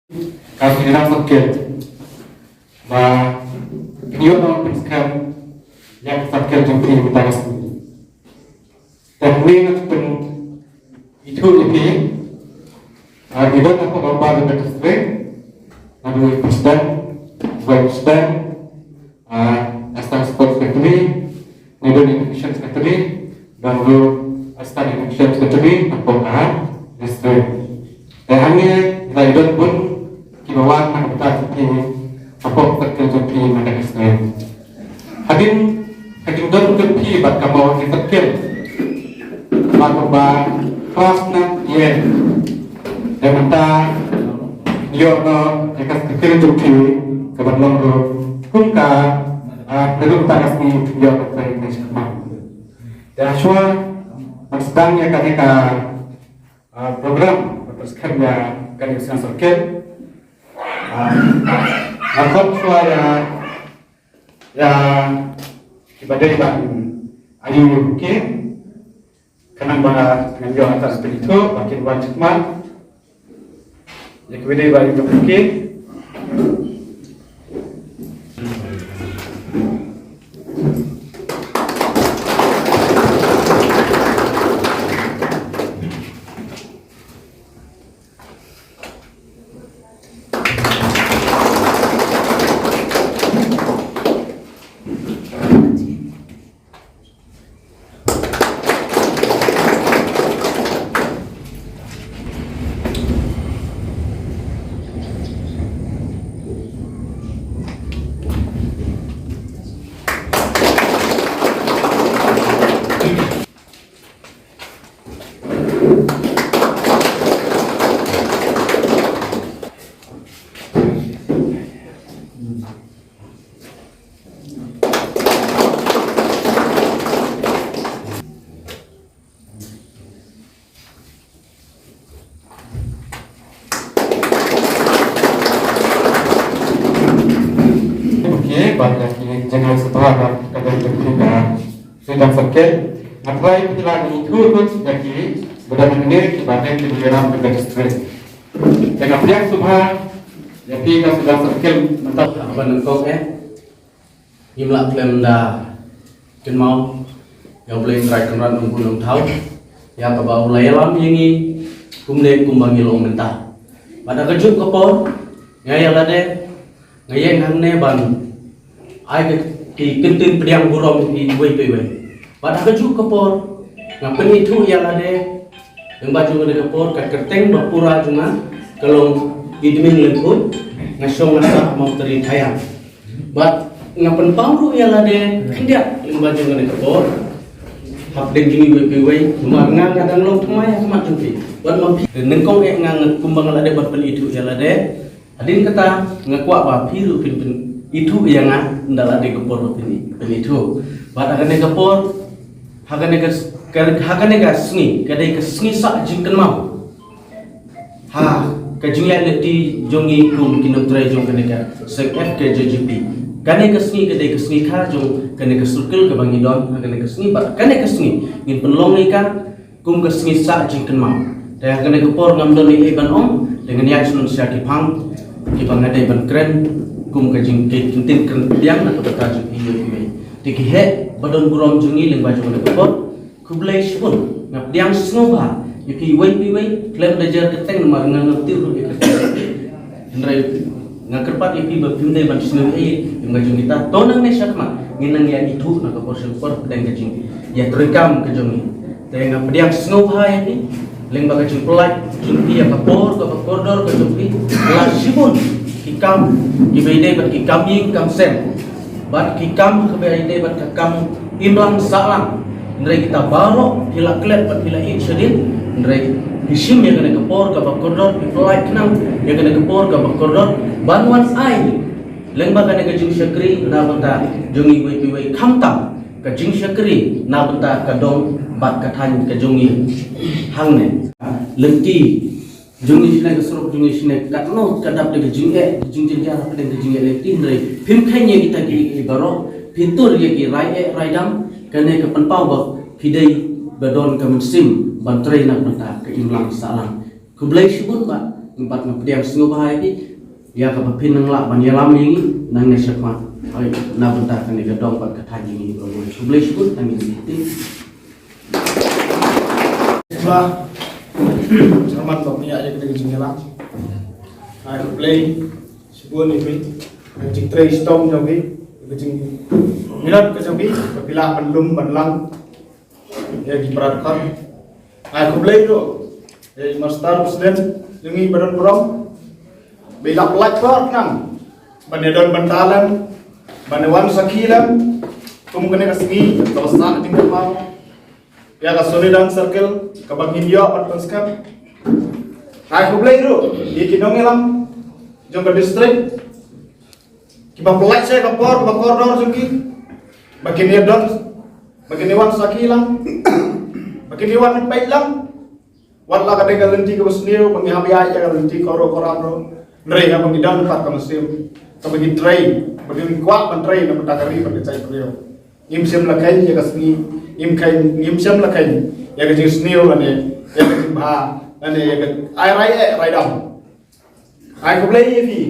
Kami hendak sakit, bah beliau nak menjelaskan yang sakit jumpa kita sendiri. Teknik pun itu lebih, kita nak berubah dengan sesuai, lalu presiden, presiden, asal sport secretary, Nidon Innovation Secretary, dan lalu asal Innovation Secretary, apakah sesuai. Dan hanya Nidon pun kibawan nak bertanya apa terkait jumpa mana sesuai. Hadin don jumpa bat kamau kita kel, bat kelas nak ye. Dan mata yo no ekas kecil jumpa kabar longgo kunka belum tagas ni yo terkait dengan dan aswa sedangnya kaneka program bersekerja kan yang sakit akot suara ya ibadah bang ayu oke kanang ba nganjo atas itu makin wajib mat ya ibadah bang oke banyak ini jangan setelah kadang kita sudah sakit ngapai penjelasan itu terus jadi berdasarkan ini ibadah di dalam berbagai stres dengan pihak subhan jadi kita sudah sakit mentah apa nengkok imlak klaim dah ken mau yang boleh terakhir kan nunggu tahu ya kebau layalam ini kumle kumbangi lo mentah pada kejut kopor ngayal ada ngayeng hangne ban ai ki kentin pediang burong di wei pada keju kepor ngapen itu yang ada yang baju ada kepor kat kerteng berpura cuma kalau idmin lemput ngasong ngasa mau teri tayang bat ngapen pangru yang ada kendia yang baju ada kepor hak deng gini wei cuma ngadang long tumai sama jumpi bat mampi nengkong ngang kumbang ada berpen itu yang ada adin kata ngakuak ba piru pin itu yang ndala de kepor ini itu pada kene kepor hakane sni kadai sni sak jingken mau ha kajingya leti jongi kum kinum trai jong kene ka sek f ke jjp kane sni kadai sni kha jong kane circle ke bangi don kane sni bat kane sni ngin penlong ika kum sni sak jingken mau da kane kepor ngamdon ni ban om dengan yak sun sia kipang kipang ada ban kren kum kajing kintin kertiang atau bertajuk iyo tikihe badon burom jungi ling baju na kepot kublai shun ngap diang snoba yuki wei klem dajar keteng mar nganti ru iketeng ndrai ngakerpat yuki bapimdai ban snu yang baju kita tonang ne syakma nginang ya itu na kepor super pedang kajing ya terekam kajungi teng ngap diang snoba ini ling bagajing pelai jungi ya kepor dor kajungi la shibun kikam ibaide bat kikam ying kam sem bat kikam kebaide bat kikam imlang salang ndrai kita baro hila klet bat hila in shadin ndrai hisim yang kena kepor ka bakordor iflai kenang yang kena kepor ka bakordor banwan ai lengba kana kajing syakri na banta jungi wei khamtam kajing syakri na banta kadong bat kathan kajungi hangne lengki jungi sini kesurup jungi sini katno kadap de jing dia apa de jing ele tindrai phim khanye kita ki baro pintur ye ki raidam kane ke penpau ba pidai badon kamen sim bantrai nak mata ke imlang salang kublai shibun ba empat ngepediang sengu bahaya ki ya ka pin nang la ban ya lam ini nang ne syakma ai na bentar kan ga dong pat ka thaji ni bro sublai syukut nang ni Bah, selamat pagi aja kita kerja nyelam. Ayo play, sebuah nih, kerja trace tom jadi, kerja minat kerja bi, bila belum berlang, ya diperhatikan. Ayo play tu, master presiden, jadi badan berom, bila pelat kor nang, bandedon bantalan, bandewan sakilan, kemudian kesini, terasa tinggal mau. Ya ka Solidan Circle kabang India pat paskam ay kublay ro ikinong ilang jong ka district kiba pelai saya ka por ba koridor jong ki bagini don bagini wan saki lang bagini wan pay lang wala ka de galenti ka basniyo bangi habi ay ka galenti koro koraro nre ka bangi dan pat ka masir ka bangi train bagini kwa ban train na patakari pa cai priyo imsem lakai ya kasni im syam la kai ya ga jing sneo la ne ya ga jing ba ane ya ga ai rai dam ai ko play fi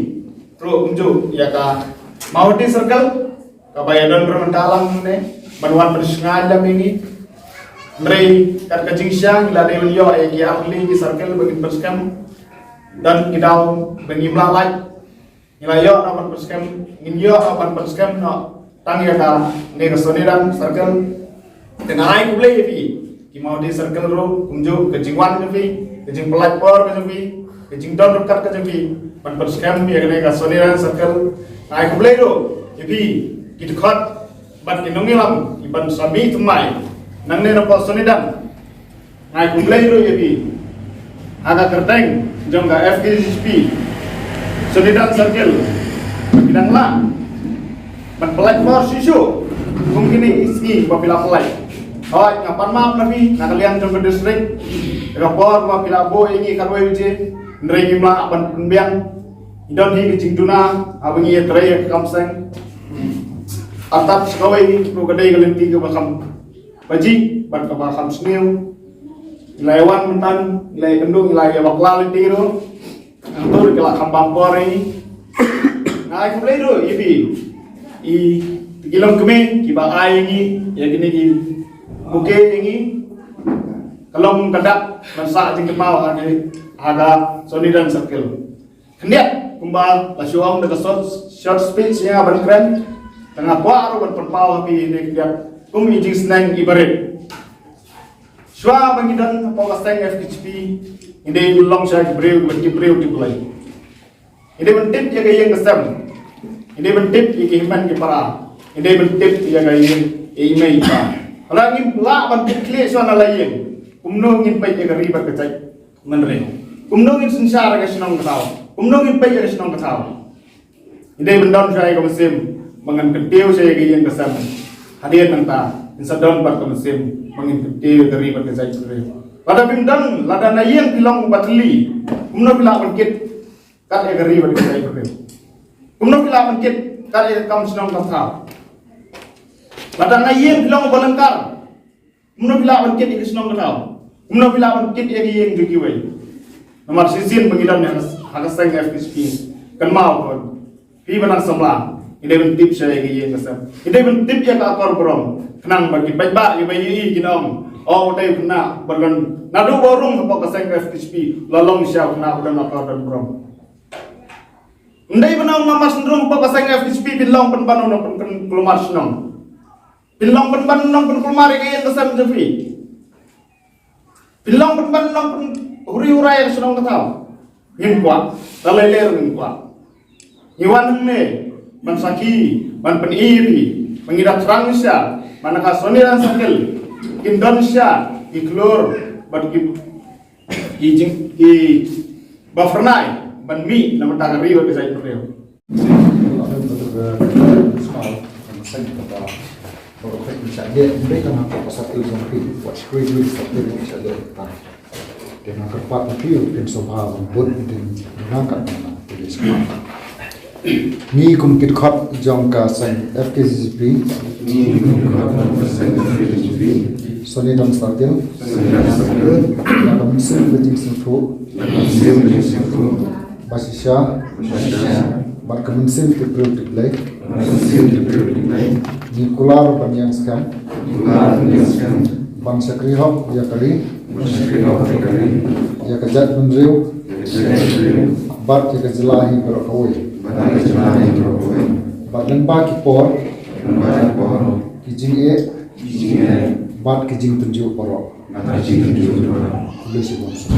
tro unjo ya ka mauti circle ka bayadan permentalang ne banwan bersengal dam ini mrei kat ka jing syang la de yo ya ki arli ki circle bagi berskam dan kidau bagi melalai ila yo na berskam in yo apan berskam no tang ya ka ne ka soniran circle dengan ai kublai fi ki mau di circle ro kumjo kejingwan fi kejing pelat por fi kejing don rokat fi pan perskam ya kene ka soniran circle ai kublai ro fi ki dekat bat ki nongilam ki ban sami tumai nang ne na po sonidan ai kublai ro fi aga kerteng jong ga FKSP sonidan circle bidang la ban pelat por sisu mungkin ini babila pelat. Oh, ngapan maaf nabi, nakalian jong distrik, rapor babila bo ingi karwe wije, nrei mla aban penbiang, idon hi kicing tuna, abang iya tray kamseng, atap sekawe ini pro kedai galenti ke bakam baji, ban ke bakam sniu, ilaiwan mentan, ilai kendung, ilai bakla lenti ro, antur kelak kambang por ini, nah aku beli ro, i kilom keme, kiba ai ini, ya gini ki buke ini kalong kadak masa jing kemau ada Solidan Circle kendiat kumbal lasuang de short speech nya ban keren tengah puaro ban perpau api ini kendiat kumi jing seneng ibaret swa bangidan po kasteng FHP inde long sha breu ban ki breu di bulai inde ban tip ya gayeng kasam inde ban tip ya himan ki para inde ban tip ya gayeng email pa Lagi la ban kle so na layen kumno ngin pay ga riba ka tay manre kumno ngin sinsara ga sinong kataw kumno ngin pay ga sinong kataw inde ban don jay ga masim mangan ketew say ga yen kasam hadian nanta insa don par ka masim mangin ketew ga riba ka tay manre pada bimdan lada na yen pilong batli kumno bila ban kit ka ga riba ka tay manre kumno bila ban kit ka ga kam sinong kataw Ladang ayem bilang balangkar, umno bila bangkit ikis nong ketau, umno bila bangkit yang jukiway. Nomor sisin pengidan yang hagaseng FPSP kan mau kon, pi benang semla, ide bentip saya yang kesem, ide bentip ya kakor berom, kenang bagi baik ya bayi ginom, oh udah kena bergan, nadu borong apa kaseng FPSP, lalong siap kena udah nakar dan berom. Ndai benang mama sendrom apa kaseng FPSP bilang penbanu nong pen kelumar senong. Bilang penban nong pen kulmari kaya kesam jefi. Bilang penban nong pen huri urai senong ketau. Ngin kuat, lalai ler ngin kuat. Iwan ne, man saki, man pen iri, mengidat Transya, mana Sonidan Circle, Indonesia, iklor, ban i bafernai, ban mi, nama tagari wa kisah perleo. Kalau kita misalnya mereka nampak satu sampai buat screen satu misalnya dengan kerpat view dan soal pun dan mengangkat mana tulis ni kumkit khot jong ka sang FKCP Sony dan Startil yang mesin bejing simfu Basisha Bat kemensin Tipril Tiplay Nikular Banyang Skam Ban Sakrihok Yakari Yakajat Mendriu Bat Yakajelahi Berokawai Bat Lemba Kipor Kijing E Bat Kijing Tunjuk Porok Kulisi Bangsa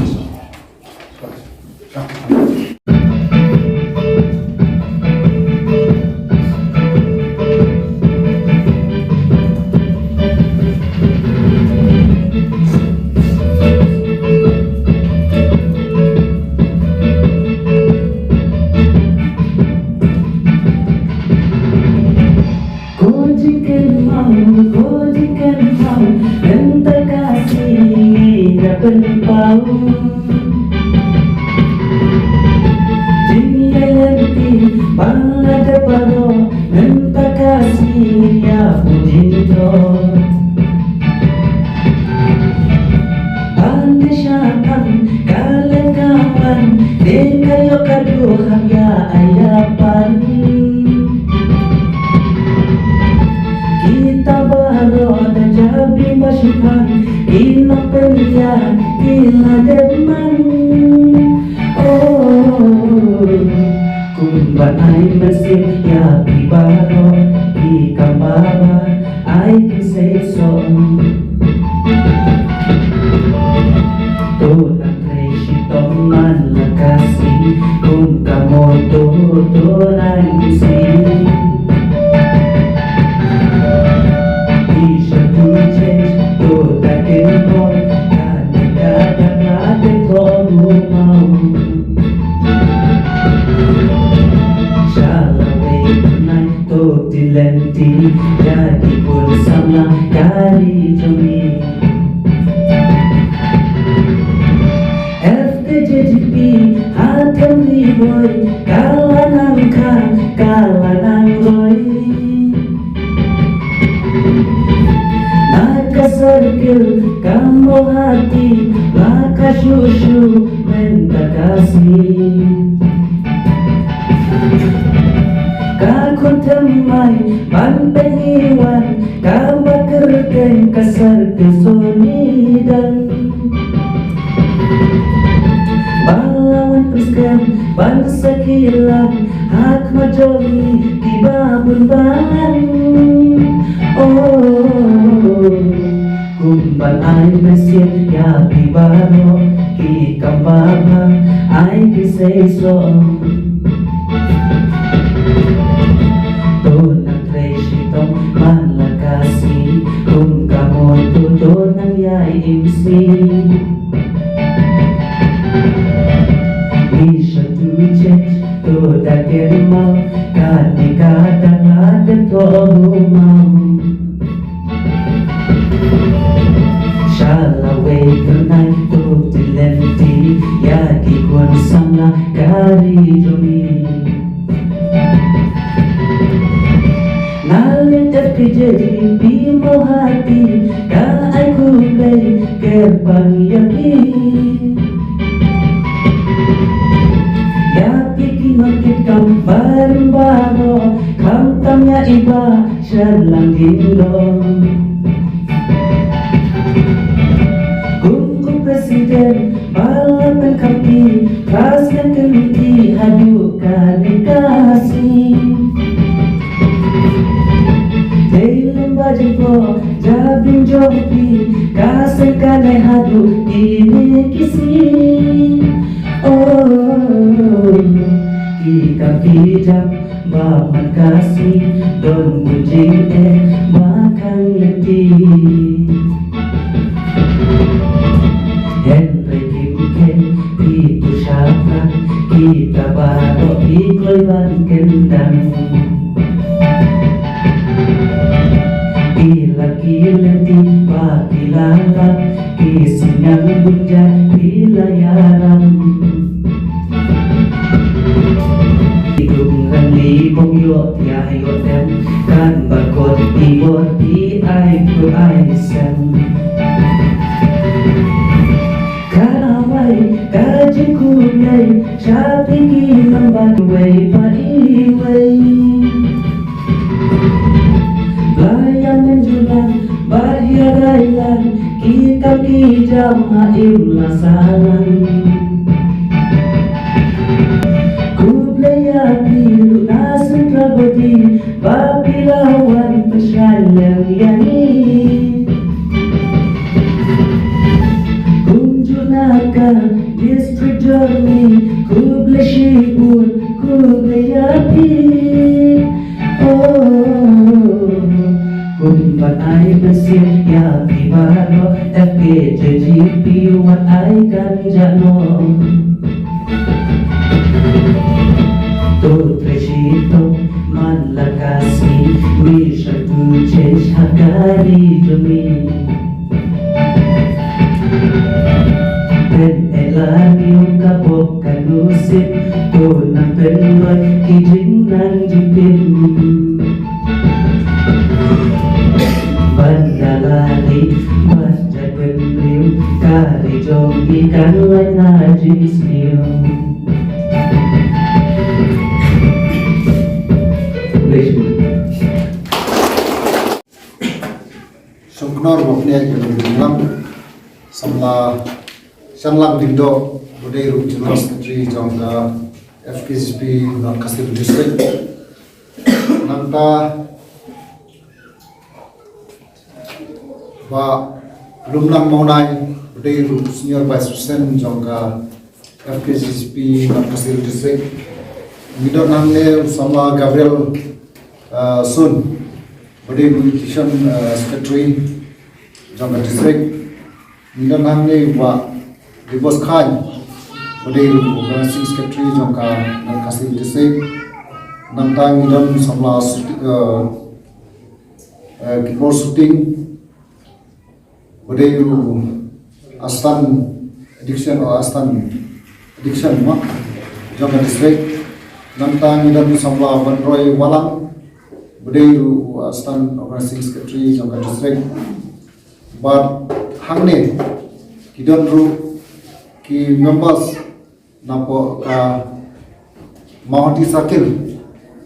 อย่าให้อดแนมการปรากฏปีบทปีไอผู้ไอเซนการเอาไว้การจิงคู่ใหญ่ชาพิกีลำบากไว้ไปไว้ Bayangan julan berhirailan kita kijam haim lasaran ku playa biru nasun prabodi babilawan pesyayang yani kunjunaka distrik journey ku bleshibun ku playa Kumpat ai bersih ya pibaro tapi JGP wat ai kan jano Tu treshito man lakasi Misha tu change hagari jumi Pen elani yung kapok kanusip Tu nang penloy kijing nang jipin Bandalari masjid beriu kari jom ikan lain jenis niu. Sungknor bapnya kemudian samla sanlang dindo budaya General Secretary jangka FKSP dan Kastil District nangka ba lumlang maunai budaya Senior Vice President jangka FKSP dan Kastil District midot nangne sama Gabriel Sun budaya Education Secretary jangka district midot nangne ba Dibos Khan budaya Organizing Secretary jangka Kastil District nantang midot sama keyboard shooting budaya Astan Addiction atau Astan Addiction mak jangka district nantang midot sama Bandroy Walang budaya Astan Organizing Secretary jangka district but hangne kidon ru ki members napo ka Mahati Circle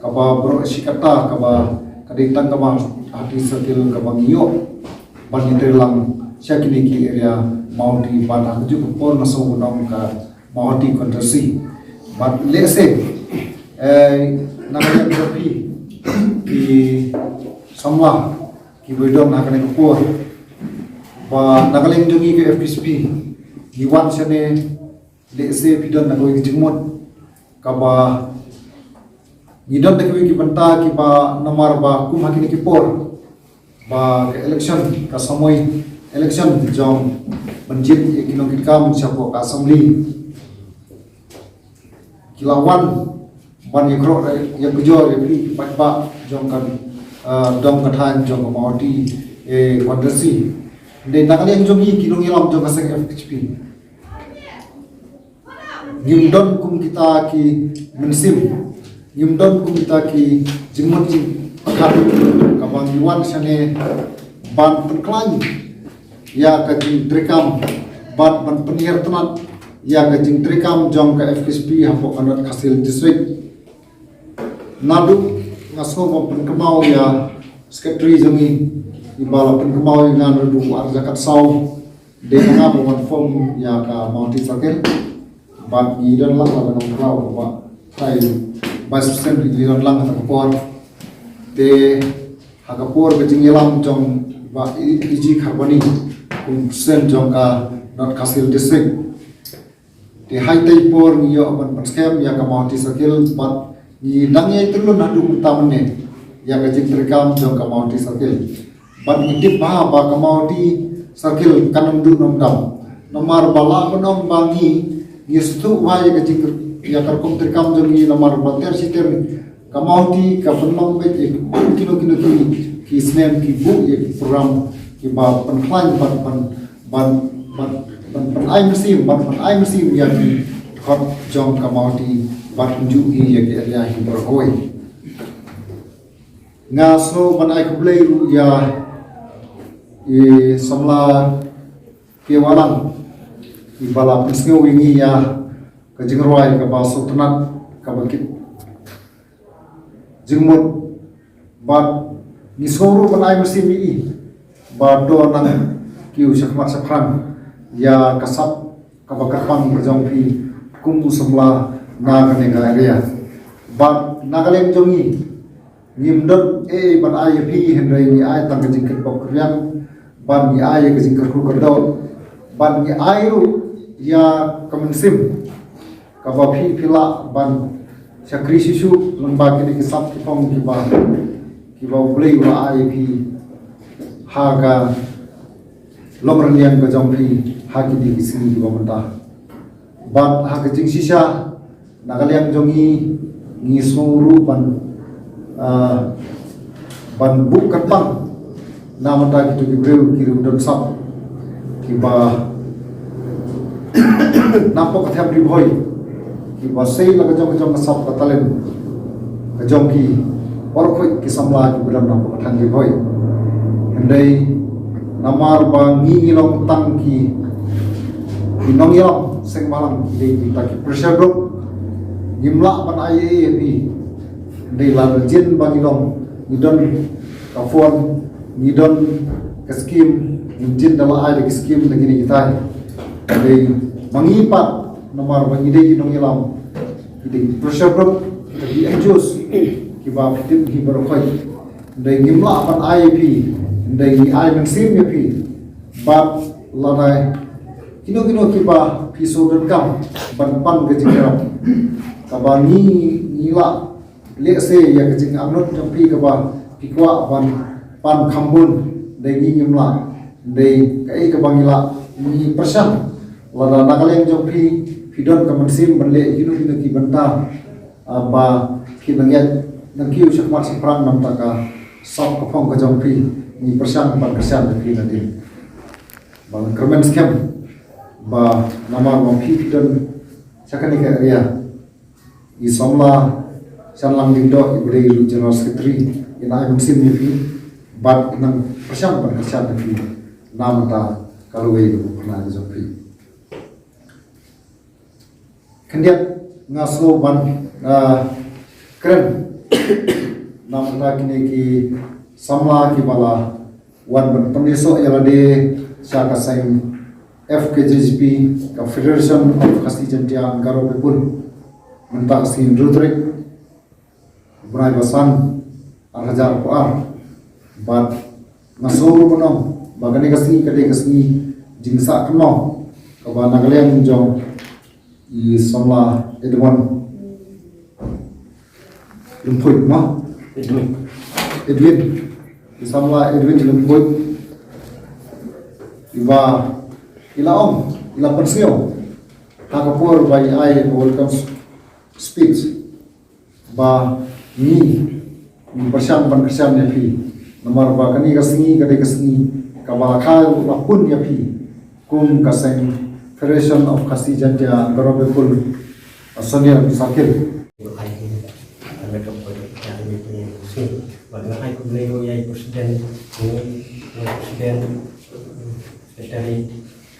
kaba bro shikata kaba kaditang kaba Mahati Circle kaba ngiyo ban lang siya kini ki area Mahati ban hakju ko naso gunam ka Mahati Controversy but let's say namanya kopi ki samwa ki bedom nakane ko ba nagaling jungi ke FPSP giwan sene lese pidon na koy jimot kaba ngidon na koy ki banta ki ba namar ba kum hakini ki por ba ke election ka samoy election jong banjit kinong kitkam siapo ka assembly kilawan ban yekro yakjo yepi patba jong kan dong kathan jong Mahati Controversy de nakali jogi kinong ilam jong kaseng FHP ngimdon kum kita ki mensim ngimdon kum kita ki jimot akan kabang yuan sane ban penklan ya ka jing trikam ban penir tenat ya ka jing trikam jong ka FKSP hapo kanat Kastil District nadu ngaso mo penkemau ya secretary jongi ibala penkemau ngan rudu arzakat saw de nga mo form ya ka Mahati Circle ban idon lang la nong raw ba tai vice president idon lang ta por te hakapor ke jingelam jong ba iji kharbani kum sen jong ka not Kastil District te hai tai por niyo ban scam ya ka Mahati Circle bat ni nangye tulun hadu tamne ya ka jing rekam jong ka Mahati Circle bat ngitip ba ka Mahati Circle kanam du nom dam nomar bala konom bangi yestu wa ya ka jing ya kar kom rekam jong ni nomar bater siter ka Mahati ka penong bet kino ki snem ki bu ya program ki ba penklan ban ai musim ya ki hot jong ka Mahati ban ju hi ya ki area hi berhoi ngaso manai kublei ya samla kewalang ibala pisngo wingi ya kajingroi ka baso tunat ka bakit jingmut bat nisoro manai masimi ba do nang kiu sakmat sakran ya kasap ka bakapang berjong pi kum samla na ka nega area bat nagalem jongi nimdot ban ai pi henrai ni ai tang jingkat pokriang ban ni ai ke jingkat ku kerdo ban ni ai ru ya kemensim kaba pi pila ban sakri sisu lembag ni kisap kipong kiba boleh wa ai pi haga lomran yang ke jongpi haki di sini kiba mentah ban haga jing sisa nagaliang jongi ngisuru ban buk kerpang nama tak itu kiru dan sap kiba nampak ketemu di boy kiba sei laga jong sap katalen kejong ki orkoi kisamla kiba dalam nampak ketemu di boy hendai namar bang ngilong tangki inong ilong seng malang di taki pressure group nimla ban IAAP di lan jin bang ilong nidon kafon nidon keskim jin dalam ai di skim lagi ni kita di mangipat nomor bang ide inong ilong di pressure group di enjus kiba fitim ki berokoi di nimla ban IAP di ai mensim ya pi bat lanai kino kiba piso dan kam ban ke jingram kaba nila lese ya ke jing amnot jampi kaba pikwa pan khambun dei ngimla dei kai kaba ngila ni persam lada nagaleng jampi pidon kamansim banle kino ki banta ba kinanget nangkiu sakmat siprang namtaka sap kapong ka jampi ni persam ban kesan ki nadin bang kermen scam ba nama mampi pidon sakani ka area i somla sanlang dindo ibri lu general secretary ina musim ni bat nang persam ban kesan ki namata kaluwe pernah jampi kendiat ngaso ban keren namata kini ki samla ki bala wan ban pemiso yalade saka saing FKJGP ka Federation of Khasi Jantia Garo People mentak sin Rutrik Brai Basan Arhajar Puar bat ngasur menong bagani kasi kade kasi jingsa keno ka nagaleng jong i somla Edwin Lumpuit ma Edwin i somla Edwin Lumpuit iba ila pensio hakapur by I welcome speech ba ni bersam berkesan ya pi nomor ba kani kasni kade kasni kabala khal lapun ya pi kum kaseng Federation of Khasi Jantia Garo People Sonia Sakil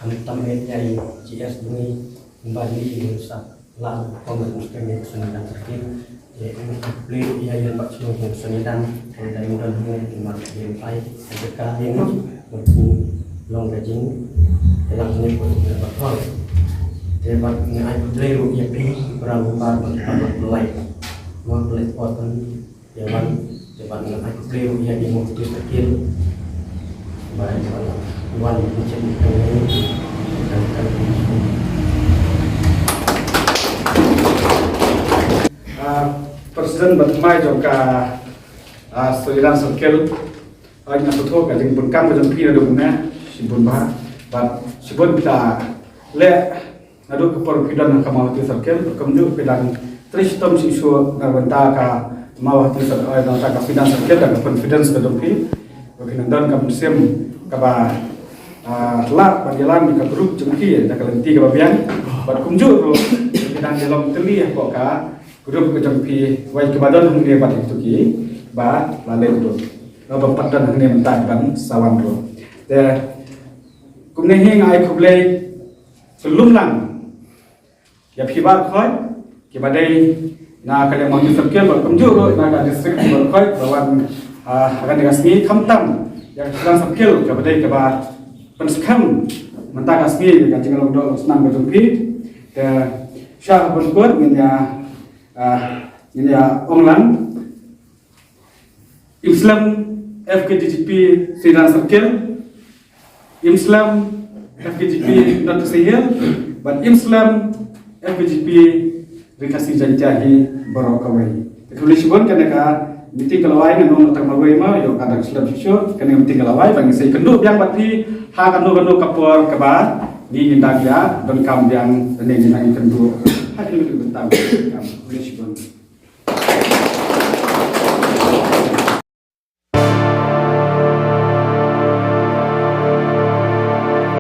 dari tamet nyai GS ini kembali rusak lang komentar kesenian terkini yaitu beli yang pak cuma kesenian dari mudah cuma yang baik sedekah ini untuk long gajing dalam ini pun berapa debat ngai beli rupiah pi berang bar mulai mau beli poton debat ngai beli rupiah di mobil terkini baik wan macam ini Presiden bertemai juga Solidan Circle hanya satu kali berkam dengan pihak dukungnya sibun bah sibun kita le nadu keperpidan kamawati Circle kemudian pedang tristom sisu narbenta ka mawati Circle dan tak Solidan Circle dan confidence kedumpi berkenaan kamusim kaba telah berjalan di grup jengki dan kelenti kebabian berkunjung pedang dalam teli kok ka grup kejampi wai kebadan hungge bat itu ki ba la le do ba patan ne mentai ban sawan do te kumne hi ngai khuble lum lang ya phi ba khoi ki ba dai na kale mang ni sabke ba kamju ro na ga district ba khoi ba wan akan digasmi khamtam yang sedang sabkil ka ba dai ka ba penskam mentang asmi ka jingal do senang ba jumpi te syah berkuat minya onglan Islam FKJP Sidan Circle Islam FKJP Dr. Sehil dan Islam FKJP Rikasi Janjahi Barokawai tulis pun kena meeting kalawai ngano matang mawai ma yo kada Islam sisyo kena meeting kalawai bang sei kendu yang bati ha kanu kapor kaba ni indak ya dan kam yang ini kendu ha ini bentang kam tulis